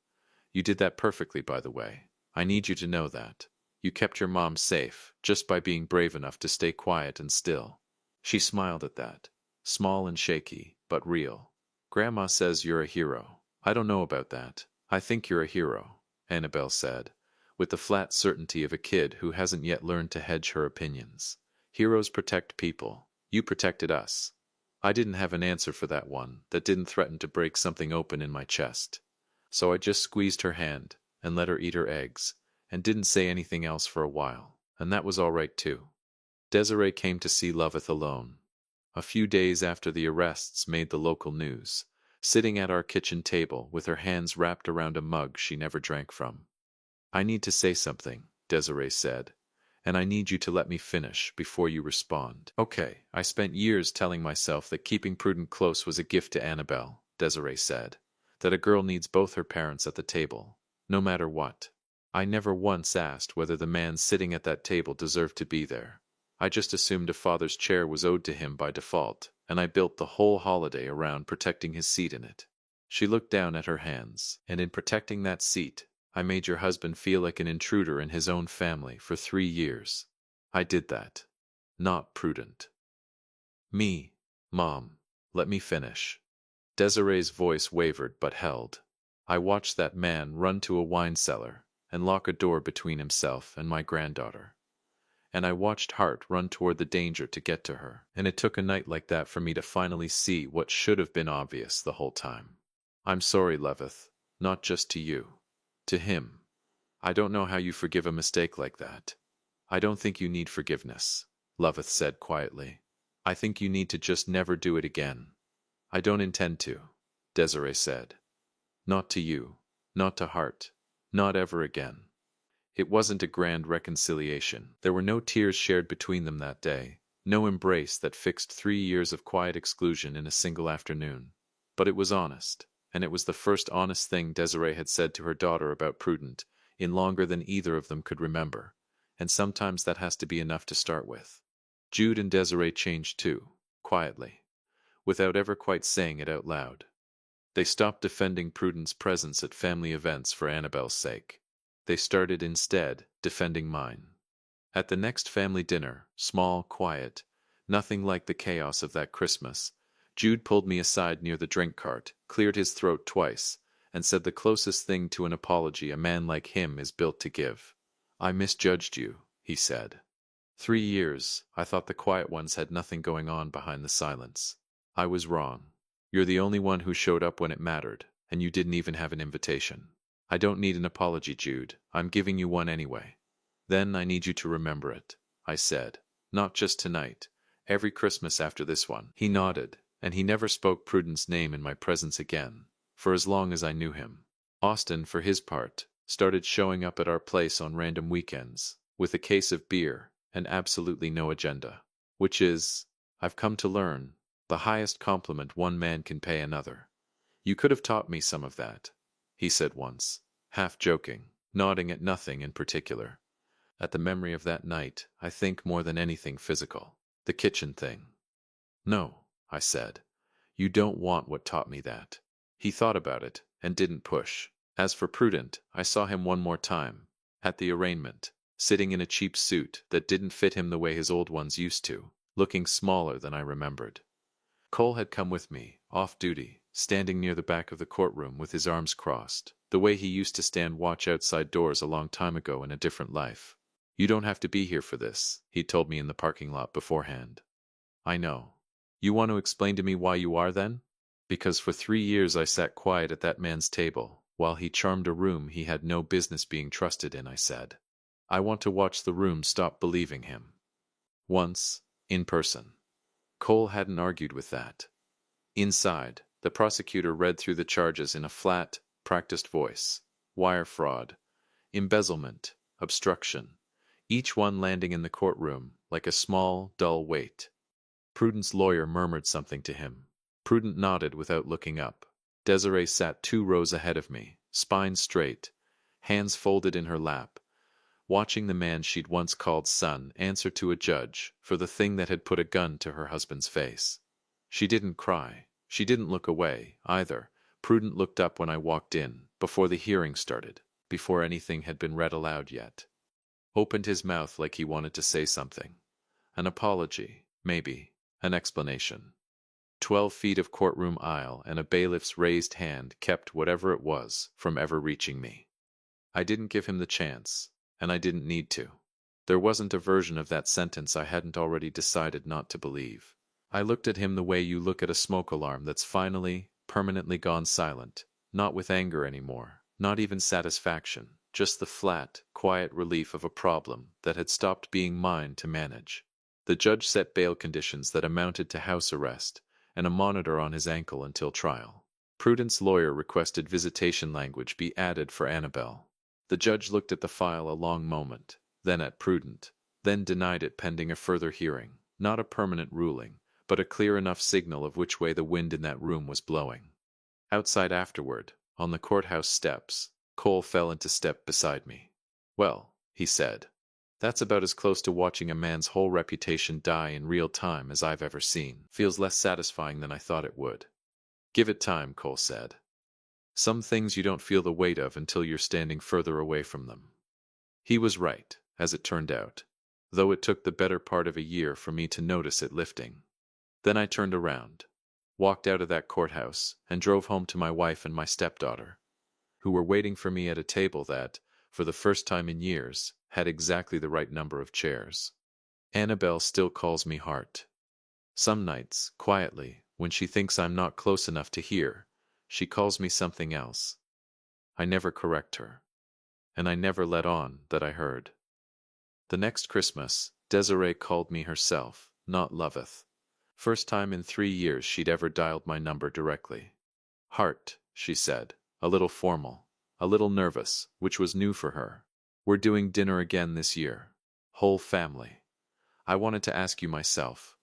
You did that perfectly, by the way. I need you to know that. You kept your mom safe, just by being brave enough to stay quiet and still. She smiled at that. Small and shaky, but real. Grandma says you're a hero. I don't know about that. I think you're a hero, Annabelle said, with the flat certainty of a kid who hasn't yet learned to hedge her opinions. Heroes protect people. You protected us. I didn't have an answer for that one that didn't threaten to break something open in my chest. So I just squeezed her hand and let her eat her eggs, and didn't say anything else for a while, and that was all right too. Desiree came to see Loveth alone. A few days after the arrests made the local news, sitting at our kitchen table with her hands wrapped around a mug she never drank from. I need to say something, Desiree said, and I need you to let me finish before you respond. Okay, I spent years telling myself that keeping Prudent close was a gift to Annabelle, Desiree said, that a girl needs both her parents at the table, no matter what. I never once asked whether the man sitting at that table deserved to be there. I just assumed a father's chair was owed to him by default, and I built the whole holiday around protecting his seat in it. She looked down at her hands, and in protecting that seat, I made your husband feel like an intruder in his own family for 3 years. I did that. Not Prudent. Me, Mom, let me finish. Desiree's voice wavered but held. I watched that man run to a wine cellar and lock a door between himself and my granddaughter. And I watched Hart run toward the danger to get to her, and it took a night like that for me to finally see what should have been obvious the whole time. I'm sorry, Loveth, not just to you. To him. I don't know how you forgive a mistake like that. I don't think you need forgiveness, Loveth said quietly. I think you need to just never do it again. I don't intend to, Desiree said. Not to you, not to Hart, not ever again. It wasn't a grand reconciliation. There were no tears shared between them that day, no embrace that fixed 3 years of quiet exclusion in a single afternoon. But it was honest, and it was the first honest thing Desiree had said to her daughter about Prudent in longer than either of them could remember, and sometimes that has to be enough to start with. Jude and Desiree changed too, quietly, without ever quite saying it out loud. They stopped defending Prudent's presence at family events for Annabelle's sake. They started instead defending mine. At the next family dinner, small, quiet, nothing like the chaos of that Christmas, Jude pulled me aside near the drink cart, cleared his throat twice, and said the closest thing to an apology a man like him is built to give. I misjudged you, he said. 3 years, I thought the quiet ones had nothing going on behind the silence. I was wrong. You're the only one who showed up when it mattered, and you didn't even have an invitation. I don't need an apology, Jude. I'm giving you one anyway. Then I need you to remember it, I said. Not just tonight. Every Christmas after this one. He nodded, and he never spoke Prudent's name in my presence again, for as long as I knew him. Austin, for his part, started showing up at our place on random weekends, with a case of beer and absolutely no agenda. Which is, I've come to learn, the highest compliment one man can pay another. "You could have taught me some of that," he said once, half joking, nodding at nothing in particular. At the memory of that night, I think more than anything physical. The kitchen thing. "No," I said. "You don't want what taught me that." He thought about it, and didn't push. As for Prudent, I saw him one more time, at the arraignment, sitting in a cheap suit that didn't fit him the way his old ones used to, looking smaller than I remembered. Cole had come with me, off duty, standing near the back of the courtroom with his arms crossed, the way he used to stand watch outside doors a long time ago in a different life. "You don't have to be here for this," he told me in the parking lot beforehand. "I know. You want to explain to me why you are then?" "Because for 3 years I sat quiet at that man's table, while he charmed a room he had no business being trusted in," I said. "I want to watch the room stop believing him." Once, in person. Cole hadn't argued with that. Inside, the prosecutor read through the charges in a flat, practiced voice. Wire fraud, embezzlement, obstruction, each one landing in the courtroom like a small, dull weight. Prudent's lawyer murmured something to him. Prudent nodded without looking up. Desiree sat 2 rows ahead of me, spine straight, hands folded in her lap, watching the man she'd once called son answer to a judge for the thing that had put a gun to her husband's face. She didn't cry. She didn't look away, either. Prudent looked up when I walked in, before the hearing started, before anything had been read aloud yet. Opened his mouth like he wanted to say something. An apology, maybe, an explanation. 12 feet of courtroom aisle and a bailiff's raised hand kept whatever it was from ever reaching me. I didn't give him the chance, and I didn't need to. There wasn't a version of that sentence I hadn't already decided not to believe. I looked at him the way you look at a smoke alarm that's finally, permanently gone silent, not with anger anymore, not even satisfaction, just the flat, quiet relief of a problem that had stopped being mine to manage. The judge set bail conditions that amounted to house arrest, and a monitor on his ankle until trial. Prudent's lawyer requested visitation language be added for Annabelle. The judge looked at the file a long moment, then at Prudent, then denied it pending a further hearing, not a permanent ruling, but a clear enough signal of which way the wind in that room was blowing. Outside afterward, on the courthouse steps, Cole fell into step beside me. "Well," he said, "that's about as close to watching a man's whole reputation die in real time as I've ever seen. Feels less satisfying than I thought it would." "Give it time," Cole said. "Some things you don't feel the weight of until you're standing further away from them." He was right, as it turned out, though it took the better part of a year for me to notice it lifting. Then I turned around, walked out of that courthouse, and drove home to my wife and my stepdaughter, who were waiting for me at a table that, for the first time in years, had exactly the right number of chairs. Annabelle still calls me Heart. Some nights, quietly, when she thinks I'm not close enough to hear, she calls me something else. I never correct her, and I never let on that I heard. The next Christmas, Desiree called me herself, not Loveth. First time in 3 years she'd ever dialed my number directly. "Heart," she said, a little formal, a little nervous, which was new for her. "We're doing dinner again this year. Whole family. I wanted to ask you myself.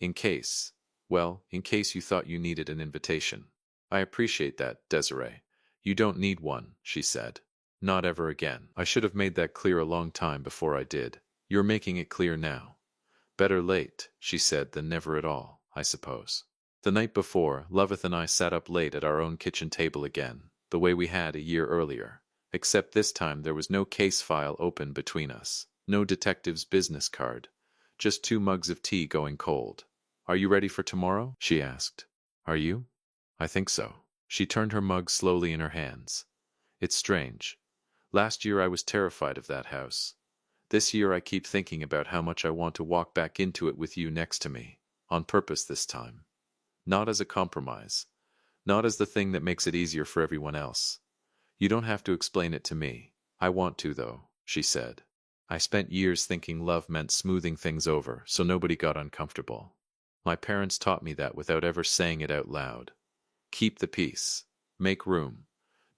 In case you thought you needed an invitation." "I appreciate that, Desiree. You don't need one," she said. "Not ever again. I should have made that clear a long time before I did. You're making it clear now. Better late," she said, "than never at all, I suppose." The night before, Loveth and I sat up late at our own kitchen table again, the way we had a year earlier, except this time there was no case file open between us, no detective's business card, just 2 mugs of tea going cold. "Are you ready for tomorrow?" she asked. "Are you?" "I think so." She turned her mug slowly in her hands. "It's strange. Last year I was terrified of that house. This year I keep thinking about how much I want to walk back into it with you next to me, on purpose this time. Not as a compromise. Not as the thing that makes it easier for everyone else. You don't have to explain it to me. I want to, though," she said. "I spent years thinking love meant smoothing things over so nobody got uncomfortable. My parents taught me that without ever saying it out loud. Keep the peace. Make room.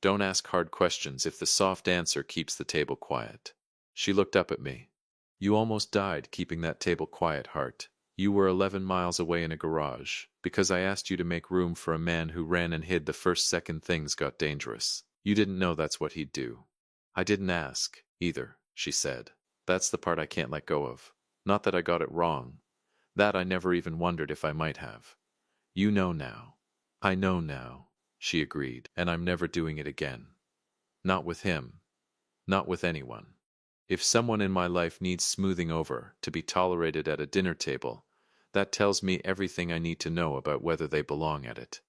Don't ask hard questions if the soft answer keeps the table quiet. She looked up at me. You almost died keeping that table quiet, Hart. You were 11 miles away in a garage, because I asked you to make room for a man who ran and hid the first second things got dangerous. You didn't know that's what he'd do. I didn't ask, either, she said. That's the part I can't let go of. Not that I got it wrong. That I never even wondered if I might have. You know now. I know now, she agreed, and I'm never doing it again. Not with him. Not with anyone. If someone in my life needs smoothing over to be tolerated at a dinner table, that tells me everything I need to know about whether they belong at it.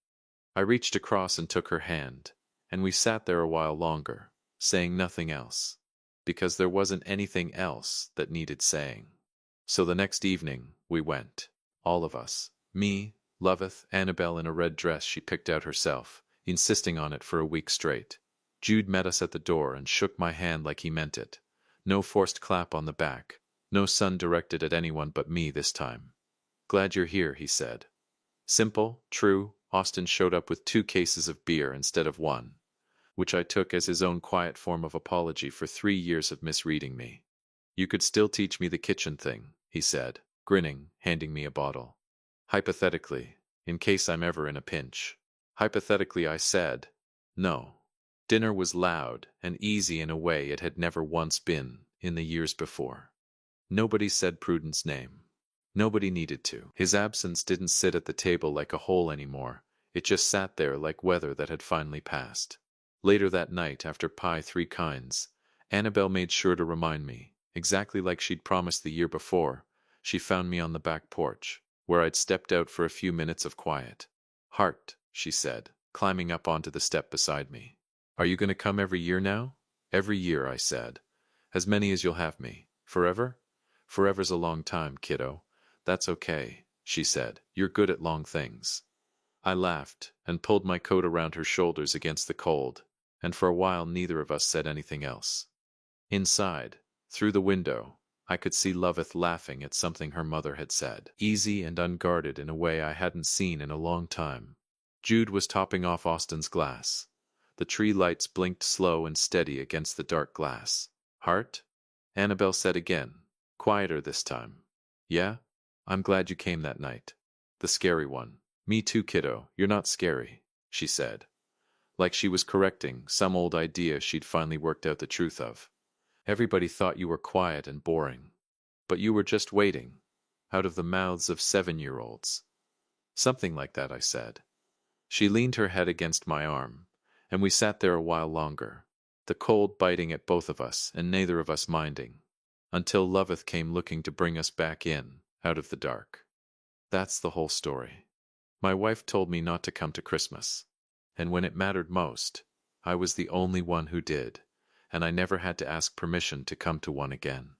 I reached across and took her hand, and we sat there a while longer, saying nothing else, because there wasn't anything else that needed saying. So the next evening, we went, all of us, me, Loveth, Annabel in a red dress she picked out herself, insisting on it for a week straight. Jude met us at the door and shook my hand like he meant it. No forced clap on the back, no sun directed at anyone but me this time. Glad you're here, he said. Simple, true. Austin showed up with 2 cases of beer instead of 1, which I took as his own quiet form of apology for 3 years of misreading me. You could still teach me the kitchen thing, he said, grinning, handing me a bottle. Hypothetically, in case I'm ever in a pinch. Hypothetically, I said, no. Dinner was loud and easy in a way it had never once been in the years before. Nobody said Prudence' name. Nobody needed to. His absence didn't sit at the table like a hole anymore. It just sat there like weather that had finally passed. Later that night, after pie 3 kinds, Annabel made sure to remind me, exactly like she'd promised the year before. She found me on the back porch, where I'd stepped out for a few minutes of quiet. Hart, she said, climbing up onto the step beside me. Are you going to come every year now? Every year, I said. As many as you'll have me. Forever? Forever's a long time, kiddo. That's okay, she said. You're good at long things. I laughed and pulled my coat around her shoulders against the cold, and for a while neither of us said anything else. Inside, through the window, I could see Loveth laughing at something her mother had said, easy and unguarded in a way I hadn't seen in a long time. Jude was topping off Austin's glass. The tree lights blinked slow and steady against the dark glass. Hart? Annabel said again, quieter this time. Yeah? I'm glad you came that night. The scary one. Me too, kiddo. You're not scary, she said. Like she was correcting some old idea she'd finally worked out the truth of. Everybody thought you were quiet and boring. But you were just waiting. Out of the mouths of 7-year-olds. Something like that, I said. She leaned her head against my arm, and we sat there a while longer, the cold biting at both of us and neither of us minding, until Loveth came looking to bring us back in, out of the dark. That's the whole story. My wife told me not to come to Christmas, and when it mattered most, I was the only one who did, and I never had to ask permission to come to one again.